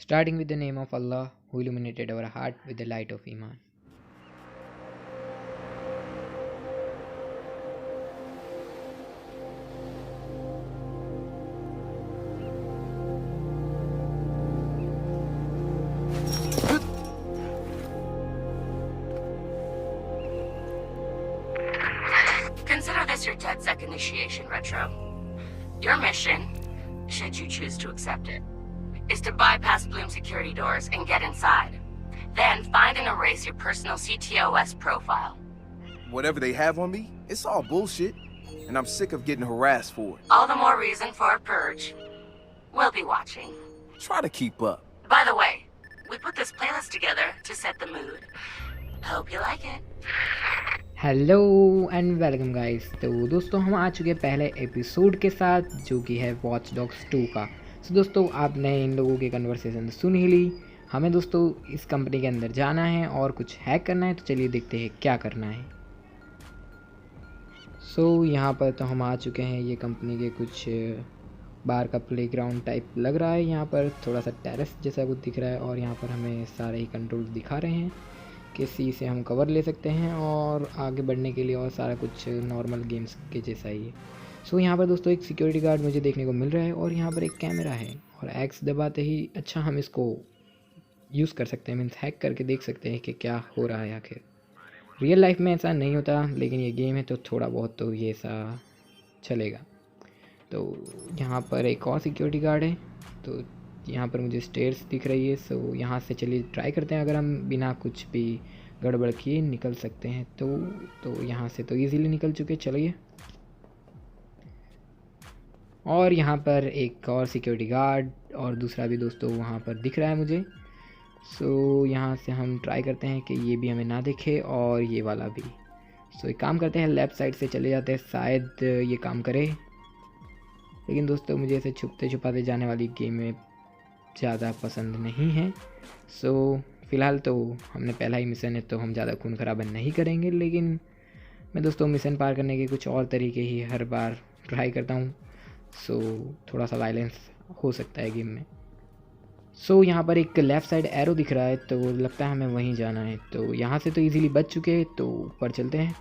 Starting with the name of Allah, who illuminated our heart with the light of Iman. Consider this your DedSec initiation, Retro. Your mission, should you choose to accept it, is to bypass Bloom security doors and get inside. Then find and erase your personal CTOS profile. Whatever they have on me, it's all bullshit. And I'm sick of getting harassed for it. All the more reason for a purge. We'll be watching. Try to keep up. By the way, we put this playlist together to set the mood. Hope you like it. Hello and welcome guys. तो दोस्तों हम आ चुके हैं पहले episode के साथ, जो कि है वॉच डॉग्स 2 का। सो दोस्तों आपने इन लोगों के कन्वर्सेशन सुन ही ली। हमें दोस्तों इस कंपनी के अंदर जाना है और कुछ हैक करना है, तो चलिए देखते हैं क्या करना है। सो यहाँ पर तो हम आ चुके हैं। ये कंपनी के कुछ बार का प्लेग्राउंड टाइप लग रहा है। यहाँ पर थोड़ा सा टेरेस जैसा कुछ दिख रहा है और यहाँ पर हमें सारे ही कंट्रोल्स दिखा रहे हैं कि सी से हम कवर ले सकते हैं और आगे बढ़ने के लिए, और सारा कुछ नॉर्मल गेम्स के जैसा ही है। सो यहाँ पर दोस्तों एक सिक्योरिटी गार्ड मुझे देखने को मिल रहा है और यहाँ पर एक कैमरा है, और एक्स दबाते ही अच्छा हम इसको यूज़ कर सकते हैं, मीन्स हैक करके देख सकते हैं कि क्या हो रहा है आखिर। रियल लाइफ में ऐसा नहीं होता, लेकिन ये गेम है तो थोड़ा बहुत तो ये ऐसा चलेगा। तो यहाँ पर एक और सिक्योरिटी गार्ड है, तो यहाँ पर मुझे स्टेयर्स दिख रही है। सो यहाँ से चलिए ट्राई करते हैं, अगर हम बिना कुछ भी गड़बड़ किए निकल सकते हैं तो यहाँ से तो इजीली निकल चुके। चलिए, और यहाँ पर एक और सिक्योरिटी गार्ड और दूसरा भी दोस्तों वहाँ पर दिख रहा है मुझे। सो यहाँ से हम ट्राई करते हैं कि ये भी हमें ना दिखे और ये वाला भी। सो एक काम करते हैं, लेफ़्ट साइड से चले जाते हैं, शायद ये काम करे। लेकिन दोस्तों मुझे ऐसे छुपते छुपाते जाने वाली गेम में ज़्यादा पसंद नहीं है। सो फ़िलहाल तो हमने पहला ही मिशन है, तो हम ज़्यादा खून खराबा नहीं करेंगे। लेकिन मैं दोस्तों मिशन पार करने के कुछ और तरीके ही हर बार ट्राई करता हूँ। सो थोड़ा सा वायलेंस हो सकता है गेम में। सो यहाँ पर एक लेफ़्ट साइड एरो दिख रहा है, तो लगता है हमें वहीं जाना है। तो यहाँ से तो इजीली बच चुके हैं, तो ऊपर चलते हैं।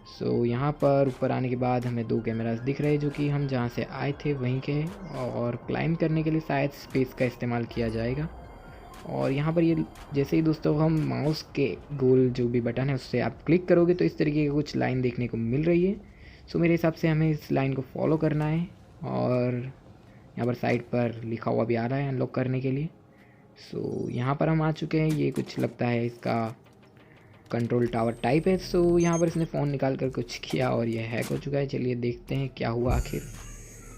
सो यहाँ पर ऊपर आने के बाद हमें 2 कैमरास दिख रहे हैं, जो कि हम जहाँ से आए थे वहीं के, और क्लाइंब करने के लिए शायद स्पेस का इस्तेमाल किया जाएगा। और यहाँ पर ये जैसे ही दोस्तों हम माउस के गोल जो भी बटन है उससे आप क्लिक करोगे, तो इस तरीके की कुछ लाइन देखने को मिल रही है। सो मेरे हिसाब से हमें इस लाइन को फॉलो करना है, और यहाँ पर साइड पर लिखा हुआ भी आ रहा है अनलॉक करने के लिए। सो यहाँ पर हम आ चुके हैं। ये कुछ लगता है इसका कंट्रोल टावर टाइप है। सो यहाँ पर इसने फ़ोन निकाल कर कुछ किया और ये हैक हो चुका है। चलिए देखते हैं क्या हुआ आखिर।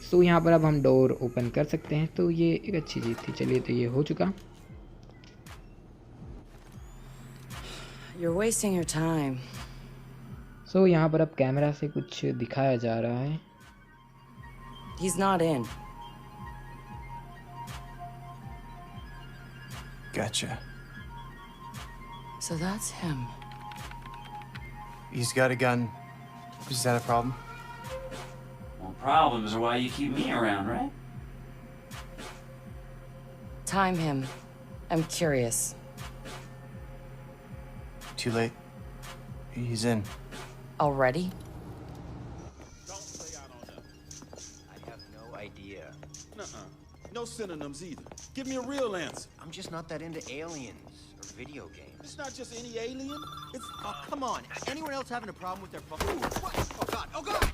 सो यहाँ पर अब हम डोर ओपन कर सकते हैं, तो ये एक अच्छी चीज़ थी। चलिए, तो ये हो चुका। You're wasting your time. सो यहाँ पर अब कैमरा से कुछ दिखाया जा रहा है। He's not in. Gotcha. So that's him. He's got a gun. Is that a problem? Well, problems are why you keep me around, right? Time him. I'm curious. Too late. He's in. Already? I have no idea. Nuh-uh. No synonyms either. Give me a real answer. I'm just not that into aliens or video games. It's not just any alien. It's Oh, come on. Anyone else having a problem with their phone? Ooh, what? Oh, God. Oh, God!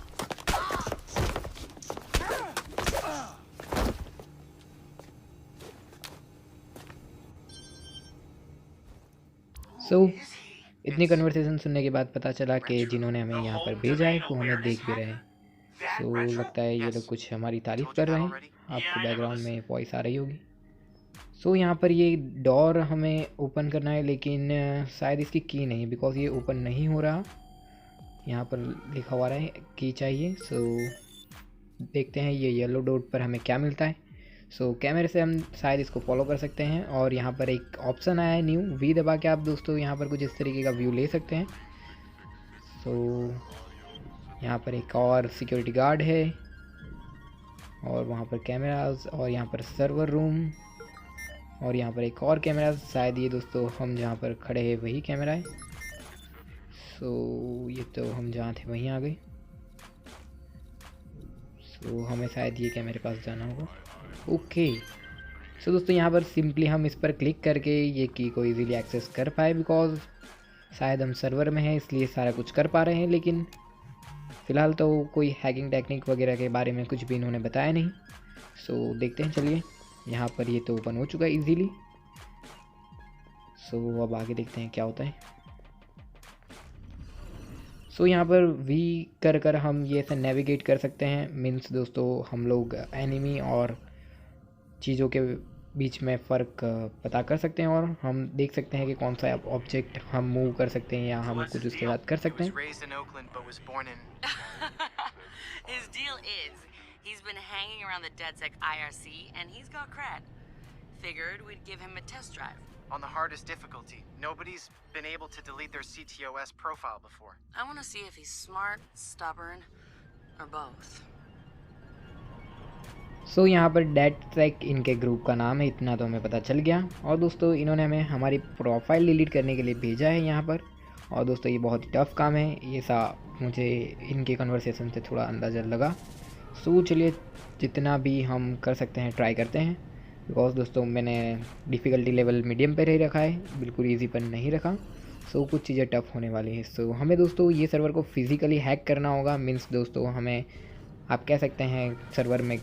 सो इतनी conversation सुनने के बाद पता चला कि जिन्होंने हमें यहाँ पर भेजा है वो हमें देख भी रहे हैं। सो लगता है ये लोग कुछ हमारी तारीफ़ कर रहे हैं। आपको बैकग्राउंड में वॉइस आ रही होगी। सो यहाँ पर ये डोर हमें ओपन करना है, लेकिन शायद इसकी की नहीं, बिकॉज ये ओपन नहीं हो रहा। यहाँ पर लिखा हुआ है की चाहिए। सो देखते हैं ये येलो डॉट पर हमें क्या मिलता है। सो कैमरे से हम शायद इसको फॉलो कर सकते हैं, और यहाँ पर एक ऑप्शन आया है न्यू, वी दबा के आप दोस्तों यहाँ पर कुछ इस तरीके का व्यू ले सकते हैं। सो यहाँ पर एक और सिक्योरिटी गार्ड है, और वहाँ पर कैमरास, और यहाँ पर सर्वर रूम, और यहाँ पर एक और कैमरा, शायद ये दोस्तों हम जहाँ पर खड़े हैं वही कैमरा है। सो ये तो हम जहाँ थे वहीं आ गए। सो हमें शायद ये कैमरे पास जाना होगा। ओके, सो दोस्तों यहाँ पर सिंपली हम इस पर क्लिक करके ये की को इजीली एक्सेस कर पाए, बिकॉज शायद हम सर्वर में हैं इसलिए सारा कुछ कर पा रहे हैं। लेकिन फ़िलहाल तो कोई हैकिंग टेक्निक वगैरह के बारे में कुछ भी इन्होंने बताया नहीं। सो देखते हैं, चलिए। यहाँ पर ये तो ओपन हो चुका है इजीली। सो अब आगे देखते हैं क्या होता है। सो यहाँ पर वी कर कर हम ये ऐसे नेविगेट कर सकते हैं। मीन्स दोस्तों हम लोग एनिमी और चीज़ों के बीच में फ़र्क पता कर सकते हैं और हम देख सकते हैं कि कौन सा ऑब्जेक्ट हम मूव कर सकते हैं या हम कुछ उसके साथ कर सकते हैं। His deal is, he's been hanging around the DedSec IRC and he's got cred. Figured we'd give him a test drive. On the hardest difficulty. Nobody's been able to delete their CTOS profile before. I want to see if he's smart, stubborn, or both. सो यहाँ पर DedSec इनके group का नाम है, इतना तो हमें पता चल गया। और दोस्तों इन्होंने हमें हमारी प्रोफाइल डिलीट करने के लिए भेजा है यहाँ पर। और दोस्तों ये बहुत ही टफ काम है, ये सा मुझे इनके कन्वर्सेशन से थोड़ा अंदाज़ा लगा। सो चलिए जितना भी हम कर सकते हैं ट्राई करते हैं, बिकॉज दोस्तों मैंने डिफ़िकल्टी लेवल मीडियम पर ही रखा है, बिल्कुल ईजी पर नहीं रखा। सो कुछ चीज़ें टफ होने वाली हैं। सो हमें दोस्तों ये सर्वर को फिज़िकली हैक करना होगा। मीन्स दोस्तों हमें आप कह सकते हैं सर्वर में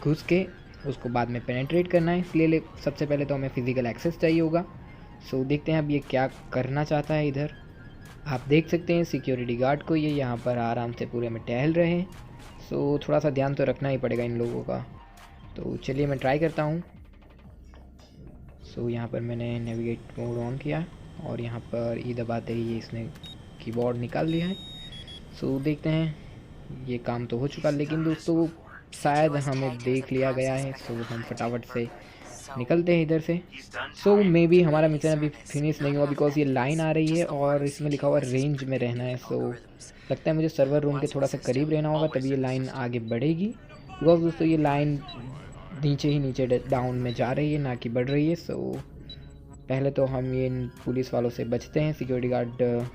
घुस के उसको बाद में पेनेट्रेट करना है, इसलिए सबसे पहले तो हमें फ़िज़िकल एक्सेस चाहिए होगा। सो देखते हैं अब ये क्या करना चाहता है। इधर आप देख सकते हैं सिक्योरिटी गार्ड को, ये यहाँ पर आराम से पूरे में टहल रहे हैं। सो थोड़ा सा ध्यान तो रखना ही पड़ेगा इन लोगों का। तो चलिए मैं ट्राई करता हूँ। सो यहाँ पर मैंने नेविगेट मोड ऑन किया और यहाँ पर ई दबाते ही इसने कीबोर्ड निकाल लिया है। सो देखते हैं, ये काम तो हो चुका, लेकिन दोस्तों शायद हमें देख लिया गया है। सो हम फटाफट से निकलते हैं इधर से। सो मे बी हमारा मिशन अभी फिनिश नहीं हुआ, बिकॉज ये लाइन आ रही है और इसमें लिखा हुआ रेंज में रहना है। सो लगता है मुझे सर्वर रूम के थोड़ा सा करीब रहना होगा, तभी ये लाइन आगे बढ़ेगी। बिकॉज दोस्तों ये लाइन नीचे ही नीचे डाउन में जा रही है, ना कि बढ़ रही है। सो पहले तो हम ये पुलिस वालों से बचते हैं, सिक्योरिटी गार्ड।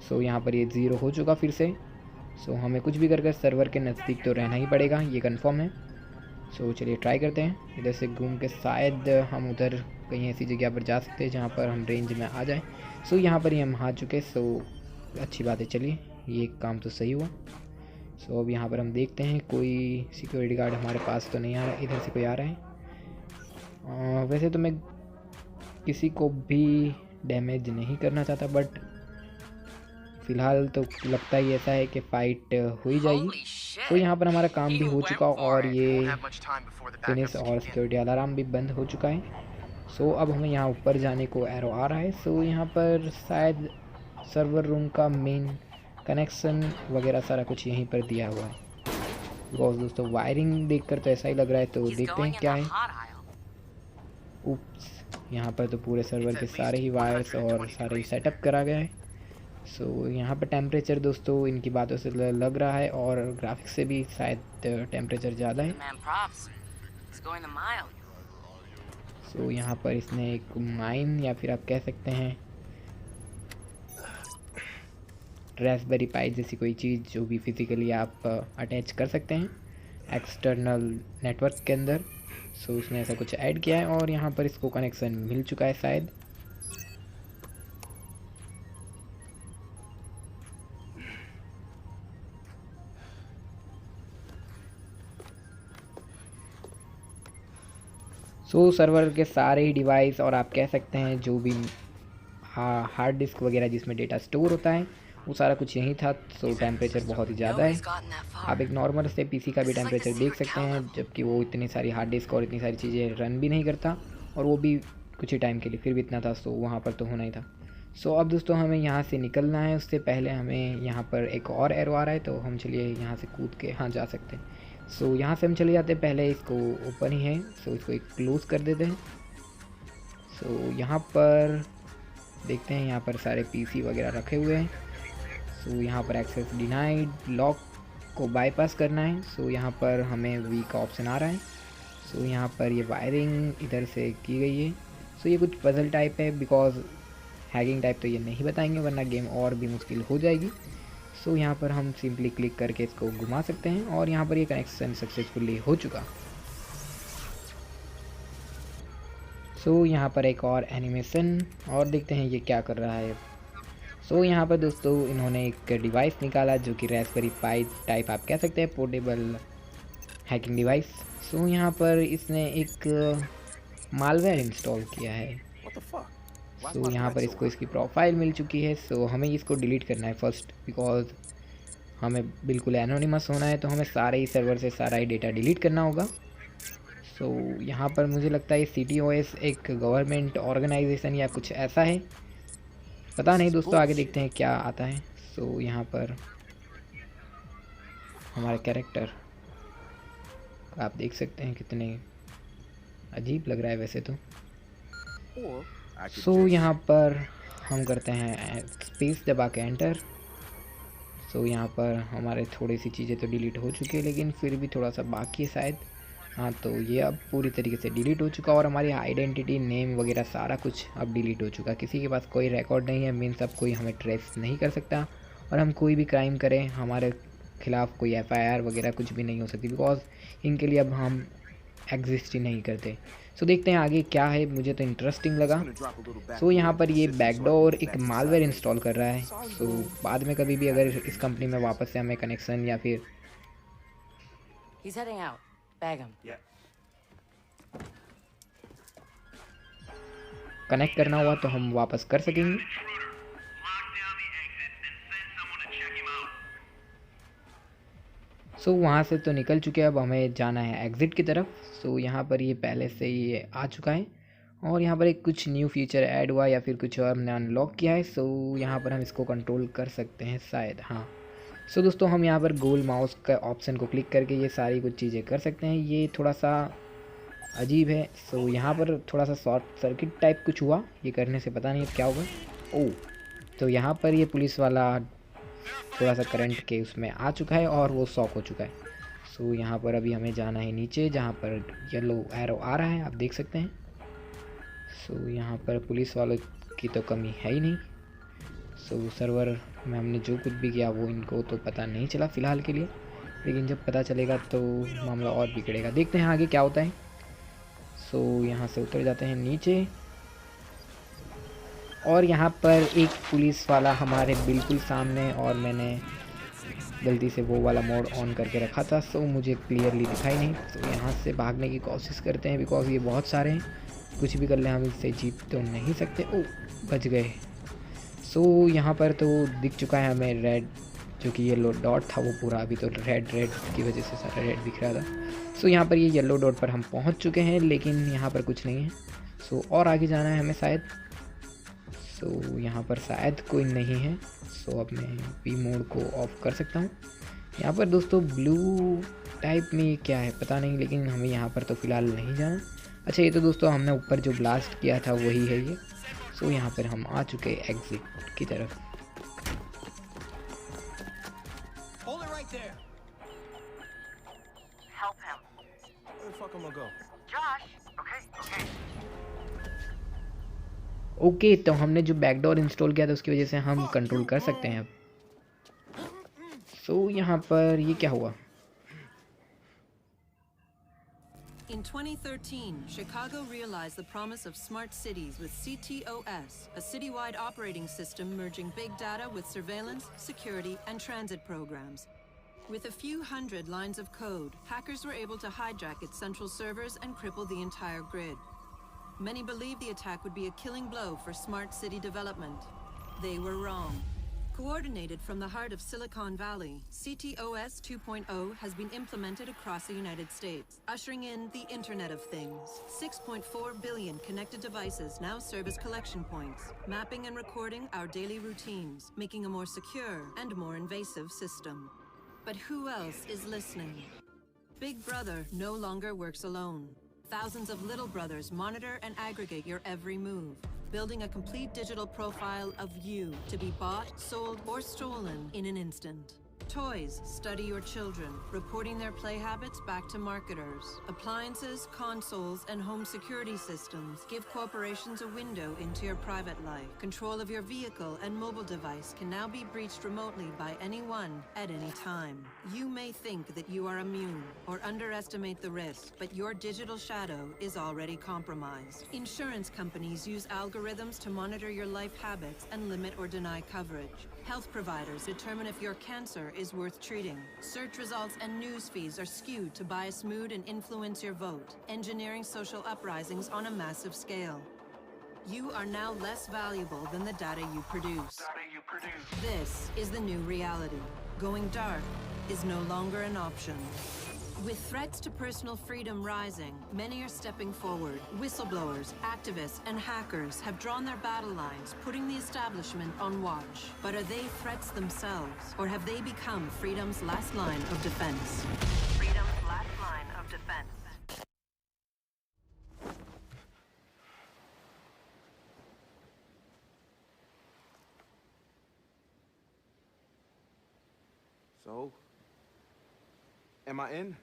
सो यहाँ पर ये 0 हो चुका फिर से। सो हमें कुछ भी कर सर्वर के नज़दीक तो रहना ही पड़ेगा, ये कंफर्म है। सो चलिए ट्राई करते हैं, इधर से घूम के शायद हम उधर कहीं ऐसी जगह पर जा सकते हैं जहाँ पर हम रेंज में आ जाएं। सो यहाँ पर ही हम आ चुके। सो अच्छी बात है, चलिए ये काम तो सही हुआ। सो अब यहाँ पर हम देखते हैं कोई सिक्योरिटी गार्ड हमारे पास तो नहीं आ रहा, इधर से कोई आ रहा है। वैसे तो मैं किसी को भी डैमेज नहीं करना चाहता, बट फ़िलहाल तो लगता ही ऐसा है कि फ़ाइट हो ही जाएगी। तो यहाँ पर हमारा काम भी हो चुका और ये फिनिश और सिक्योरिटी अलार्म भी बंद हो चुका है। सो अब हमें यहाँ ऊपर जाने को एरो आ रहा है। सो यहाँ पर शायद सर्वर रूम का मेन कनेक्शन वगैरह सारा कुछ यहीं पर दिया हुआ है। बिकॉज दोस्तों वायरिंग देखकर तो ऐसा ही लग रहा है, तो देखते हैं क्या है। उप्स, यहाँ पर तो पूरे सर्वर के सारे ही वायर्स और सारे ही सेटअप करा गया है। सो यहाँ पर टेम्परेचर दोस्तों इनकी बातों से लग रहा है और ग्राफिक्स से भी शायद टेम्परेचर ज़्यादा है। सो यहाँ पर इसने एक माइन या फिर आप कह सकते हैं रास्पबेरी पाई जैसी कोई चीज़ जो भी फिज़िकली आप अटैच कर सकते हैं एक्सटर्नल नेटवर्क के अंदर। सो उसने ऐसा कुछ ऐड किया है और यहाँ पर इसको कनेक्शन मिल चुका है शायद। सो सर्वर के सारे ही डिवाइस और आप कह सकते हैं जो भी हार्ड डिस्क वगैरह जिसमें डेटा स्टोर होता है वो सारा कुछ यहीं था। सो टेम्परेचर बहुत ही ज़्यादा है, आप एक नॉर्मल से पीसी का भी टेम्परेचर देख सकते हैं, जबकि वो इतनी सारी हार्ड डिस्क और इतनी सारी चीज़ें रन भी नहीं करता और वो भी कुछ ही टाइम के लिए, फिर भी इतना था। सो वहाँ पर तो होना ही था। सो अब दोस्तों हमें यहाँ से निकलना है, उससे पहले हमें यहाँ पर एक और एरो आ रहा है, तो हम चलिए यहाँ से कूद के हाँ जा सकते हैं। सो यहाँ से हम चले जाते हैं, पहले इसको ओपन ही है, सो इसको एक क्लोज़ कर देते हैं। सो यहाँ पर देखते हैं, यहाँ पर सारे पीसी वगैरह रखे हुए हैं। सो यहाँ पर एक्सेस डिनाइड, लॉक को बाईपास करना है। सो यहाँ पर हमें वी का ऑप्शन आ रहा है। सो यहाँ पर ये वायरिंग इधर से की गई है। सो ये कुछ पजल टाइप है, बिकॉज हैकिंग टाइप तो ये नहीं बताएंगे वरना गेम और भी मुश्किल हो जाएगी। सो यहाँ पर हम सिंपली क्लिक करके इसको घुमा सकते हैं और यहाँ पर ये कनेक्शन सक्सेसफुली हो चुका। सो यहाँ पर एक और एनिमेशन और देखते हैं ये क्या कर रहा है। सो यहाँ पर दोस्तों इन्होंने एक डिवाइस निकाला जो कि रास्पबेरी पाई टाइप आप कह सकते हैं, पोर्टेबल हैकिंग डिवाइस। सो यहाँ पर इसने एक मालवेयर इंस्टॉल किया है। What the fuck? Why's so my यहाँ पर flight so इसको high? इसकी प्रोफाइल मिल चुकी है। सो हमें इसको डिलीट करना है फर्स्ट, बिकॉज हमें बिल्कुल एनोनिमस होना है, तो हमें सारे ही सर्वर से सारा ही डेटा डिलीट करना होगा। सो यहाँ पर मुझे लगता है CTOS एक गवर्नमेंट ऑर्गेनाइजेशन या कुछ ऐसा है, पता नहीं दोस्तों, आगे देखते हैं क्या आता है। सो यहाँ पर हमारा कैरेक्टर आप देख सकते हैं कितने अजीब लग रहा है वैसे तो। Or I could so just- यहाँ पर हम करते हैं स्पेस दबा के एंटर। सो यहाँ पर हमारे थोड़ी सी चीज़ें तो डिलीट हो चुकी है, लेकिन फिर भी थोड़ा सा बाकी है शायद। हाँ, तो ये अब पूरी तरीके से डिलीट हो चुका और हमारी आइडेंटिटी, नेम वगैरह सारा कुछ अब डिलीट हो चुका। किसी के पास कोई रिकॉर्ड नहीं है, मीन्स अब कोई हमें ट्रेस नहीं कर सकता और हम कोई भी क्राइम करें हमारे खिलाफ़ कोई FIR वगैरह कुछ भी नहीं हो सकती, बिकॉज इनके लिए अब हम एग्जिस्ट ही नहीं करते। सो देखते हैं आगे क्या है, मुझे तो इंटरेस्टिंग लगा। I'm gonna drop a little back- सो यहाँ पर ये बैकडोर एक मालवेयर इंस्टॉल कर रहा है। सो बाद में कभी भी अगर इस कंपनी में वापस से हमें कनेक्शन या फिर He's heading out. Bag him. Connect करना हुआ तो हम वापस कर सकेंगे। सो वहाँ से तो निकल चुके हैं, अब हमें जाना है एग्ज़िट की तरफ। सो यहाँ पर ये पहले से ही आ चुका है और यहाँ पर एक कुछ न्यू फीचर ऐड हुआ या फिर कुछ और हमने अनलॉक किया है। सो यहाँ पर हम इसको कंट्रोल कर सकते हैं शायद, हाँ। सो दोस्तों हम यहाँ पर गोल माउस का ऑप्शन को क्लिक करके ये सारी कुछ चीज़ें कर सकते हैं। ये थोड़ा सा अजीब है। सो यहाँ पर थोड़ा सा शॉर्ट सर्किट टाइप कुछ हुआ, ये करने से पता नहीं क्या होगा। ओह, तो यहाँ पर ये पुलिस वाला थोड़ा सा करंट के उसमें आ चुका है और वो शॉक हो चुका है। सो यहाँ पर अभी हमें जाना है नीचे, जहाँ पर येलो एरो आ रहा है, आप देख सकते हैं। सो यहाँ पर पुलिस वालों की तो कमी है ही नहीं। सो सर्वर में हमने जो कुछ भी किया वो इनको तो पता नहीं चला फ़िलहाल के लिए, लेकिन जब पता चलेगा तो मामला और बिगड़ेगा। देखते हैं आगे क्या होता है। सो यहाँ से उतर जाते हैं नीचे और यहाँ पर एक पुलिस वाला हमारे बिल्कुल सामने, और मैंने गलती से वो वाला मोड ऑन करके रखा था, सो मुझे क्लियरली दिखाई नहीं। तो यहाँ से भागने की कोशिश करते हैं, बिकॉज ये बहुत सारे हैं, कुछ भी कर ले हम इससे जीत तो नहीं सकते। ओ, बच गए। सो यहाँ पर तो दिख चुका है हमें रेड, जो कि येलो डॉट था वो पूरा अभी तो रेड की वजह से सारा रेड दिख रहा था। सो यहाँ पर ये येलो डॉट पर हम पहुँच चुके हैं, लेकिन यहाँ पर कुछ नहीं है। सो और आगे जाना है हमें शायद। सो यहाँ पर शायद कोई नहीं है। सो अब मैं पी मोड को ऑफ कर सकता हूँ। यहाँ पर दोस्तों ब्लू टाइप में क्या है पता नहीं, लेकिन हमें यहाँ पर तो फ़िलहाल नहीं जाना। अच्छा, ये तो दोस्तों हमने ऊपर जो ब्लास्ट किया था वही है ये। सो यहाँ पर हम आ चुके एग्जिट की तरफ। Hold it right there. Help him. Where the fuck am I going? Josh! Okay. Okay, तो हमने जो बैकडोर इंस्टॉल किया था उसकी वजह से हम कंट्रोल कर सकते हैं अब। सो यहाँ पर ये क्या हुआ? In 2013, Chicago realized the promise of smart cities with CTOS, a citywide operating system merging big data with surveillance, security, and transit programs. With a few hundred lines of code, hackers were able to hijack its central servers and cripple the entire grid. Many believed the attack would be a killing blow for smart city development. They were wrong. Coordinated from the heart of Silicon Valley, CTOS 2.0 has been implemented across the United States, ushering in the Internet of Things. 6.4 billion connected devices now serve as collection points, mapping and recording our daily routines, making a more secure and more invasive system. But who else is listening? Big Brother no longer works alone. Thousands of little brothers monitor and aggregate your every move, building a complete digital profile of you to be bought, sold, or stolen in an instant. Toys study your children, reporting their play habits back to marketers. Appliances, consoles, and home security systems give corporations a window into your private life. Control of your vehicle and mobile device can now be breached remotely by anyone at any time. You may think that you are immune or underestimate the risk, but your digital shadow is already compromised. Insurance companies use algorithms to monitor your life habits and limit or deny coverage. Health providers determine if your cancer is worth treating. Search results and news feeds are skewed to bias mood and influence your vote, engineering social uprisings on a massive scale. You are now less valuable than the data you produce. This is the new reality. Going dark is no longer an option. With threats to personal freedom rising, many are stepping forward. Whistleblowers, activists, and hackers have drawn their battle lines, putting the establishment on watch. But are they threats themselves, or have they become freedom's last line of defense? Freedom's last line of defense. So, am I in?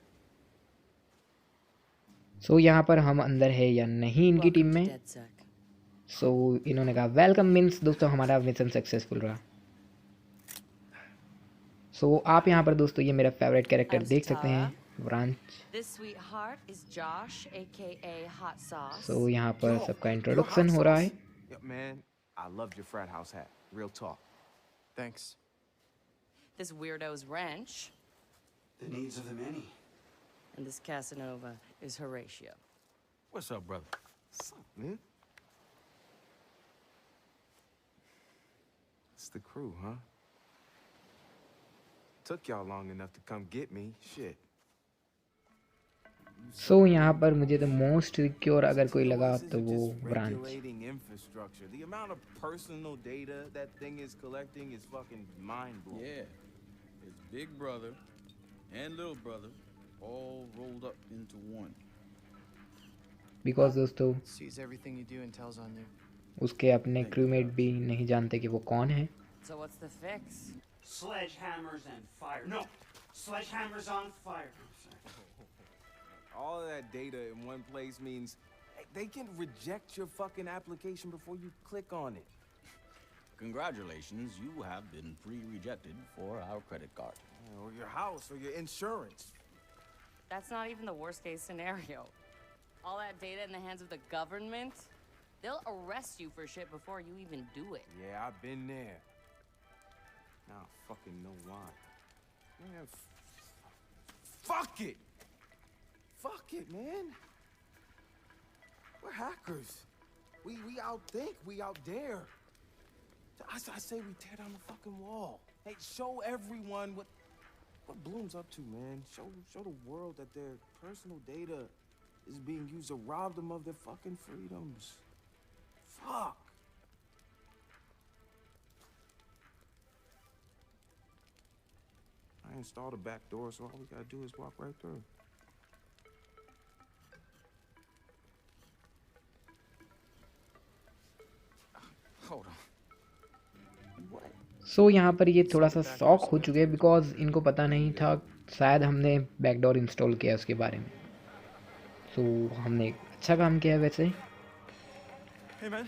सो यहाँ पर हम अंदर है या नहीं इनकी team Welcome to में। DedSec. सो इन्होंने कहा वेलकम मीन्स दोस्तों हमारा मिशन सक्सेसफुल रहा। सो आप यहाँ पर दोस्तों ये मेरा फेवरेट कैरेक्टर I'm देख सकते हैं, Satara. Branch. This sweetheart is Josh, aka Hot Sauce. सो यहाँ पर सबका इंट्रोडक्शन हो रहा है। Yeah, man, I loved your frat house hat. Real talk. Thanks. This weirdo's Wrench, The needs of the many. and this Casanova is Horatio. What's up, brother? What's up, man? It's the crew, huh? Took y'all long enough to come get me. Shit. सो यहाँ पर मुझे तो most secure अगर कोई लगा CTOS तो isn't वो just branch. regulating infrastructure. The amount of personal data that thing is collecting is fucking mind-blowing. Yeah. It's Big Brother and Little Brother all rolled up into one. Because दोस्तों Sees everything you do and tells on you. उसके अपने crewmate भी नहीं जानते कि वो कौन है। So what's the fix? Sledgehammers and fire. No, sledgehammers on fire. All of that data in one place means they can reject your fucking application before you click on it. Congratulations, you have been pre-rejected for our credit card. Or your house, or your insurance. That's not even the worst case scenario. All that data in the hands of the government, they'll arrest you for shit before you even do it. Yeah, I've been there. Now I fucking know why. Man, fuck it! Fuck it, man! We're hackers. We outthink, we out dare. I say we tear down the fucking wall. Hey, show everyone what Bloom's up to, man. Show the world that their personal data is being used to rob them of their fucking freedoms. Fuck. I installed a back door, so all we gotta do is walk right through. Hold on. What? सो यहाँ पर ये थोड़ा सा shock हो चुके हैं because इनको पता नहीं था, शायद हमने बैकडोर इंस्टॉल किया उसके बारे में। सो हमने एक अच्छा काम किया है वैसे। Hey man.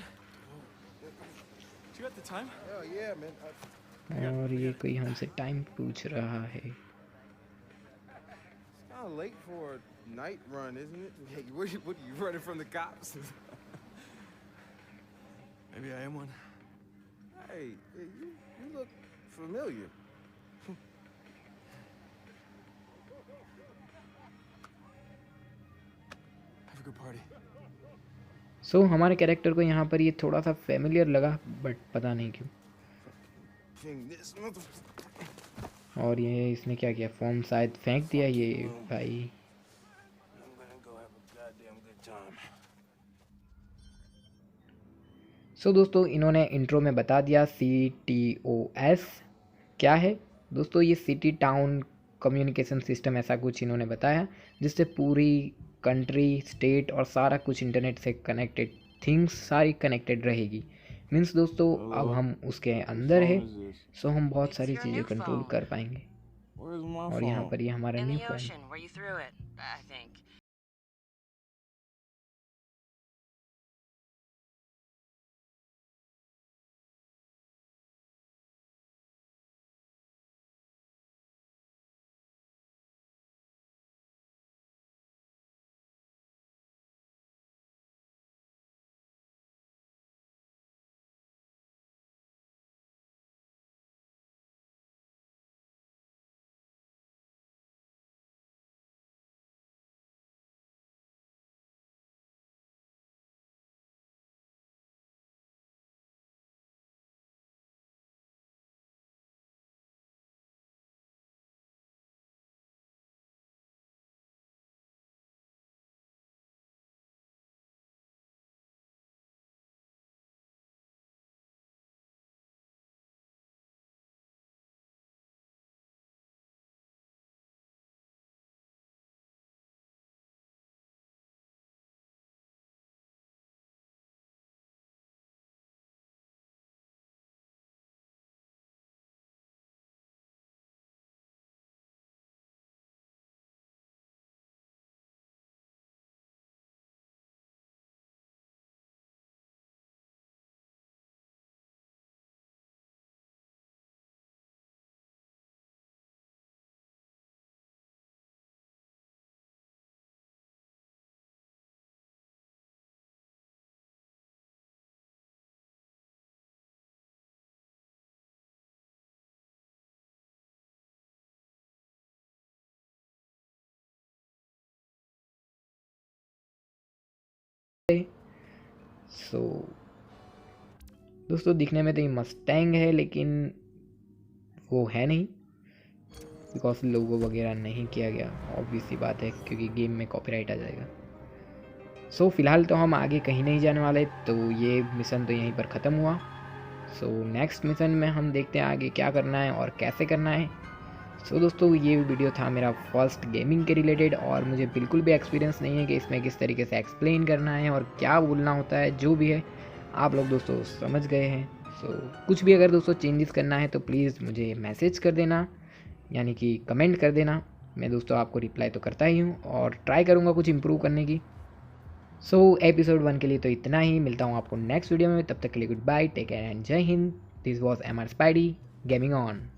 You got the time? Hell yeah, man. और ये कोई हमसे टाइम पूछ रहा है। It's kind of late for a night run, isn't it? Hey, what are you running from the cops? Maybe I am one. Hey, you look familiar. Have a good party. सो हमारे character को यहाँ पर ये थोड़ा सा familiar लगा but पता नहीं क्यों। King, this motherfucker. और ये इसने क्या किया, फॉर्म शायद फेंक दिया ये भाई। I'm gonna go have a goddamn good time. सो दोस्तों इन्होंने इंट्रो में बता दिया CTOS क्या है। दोस्तों ये सिटी टाउन कम्युनिकेशन सिस्टम ऐसा कुछ इन्होंने बताया जिससे पूरी कंट्री, स्टेट और सारा कुछ इंटरनेट से कनेक्टेड, थिंग्स सारी कनेक्टेड रहेगी। मीन्स दोस्तों अब हम उसके अंदर है, सो हम बहुत सारी चीज़ें कंट्रोल कर पाएंगे। Where's my और यहाँ phone? पर ये हमारा In new the phone. ocean, where you threw it, I think. सो दोस्तों दिखने में तो ये मस्टैंग है, लेकिन वो है नहीं, बिकॉज लोगो वगैरह नहीं किया गया। ऑब्वियस सी बात है, क्योंकि गेम में कॉपीराइट आ जाएगा। सो फिलहाल तो हम आगे कहीं नहीं जाने वाले, तो ये मिशन तो यहीं पर ख़त्म हुआ। सो नेक्स्ट मिशन में हम देखते हैं आगे क्या करना है और कैसे करना है। सो दोस्तों ये वीडियो था मेरा फर्स्ट गेमिंग के रिलेटेड, और मुझे बिल्कुल भी एक्सपीरियंस नहीं है कि इसमें किस तरीके से एक्सप्लेन करना है और क्या बोलना होता है। जो भी है आप लोग दोस्तों समझ गए हैं। सो कुछ भी अगर दोस्तों चेंजेस करना है तो प्लीज़ मुझे मैसेज कर देना, यानी कि कमेंट कर देना। मैं दोस्तों आपको रिप्लाई तो करता ही हूँ और ट्राई करूँगा कुछ इम्प्रूव करने की। सो एपिसोड 1 के लिए तो इतना ही। मिलता हूँ आपको नेक्स्ट वीडियो में, तब तक के लिए good bye, take care and Jai Hind. This was MR Spidey gaming on.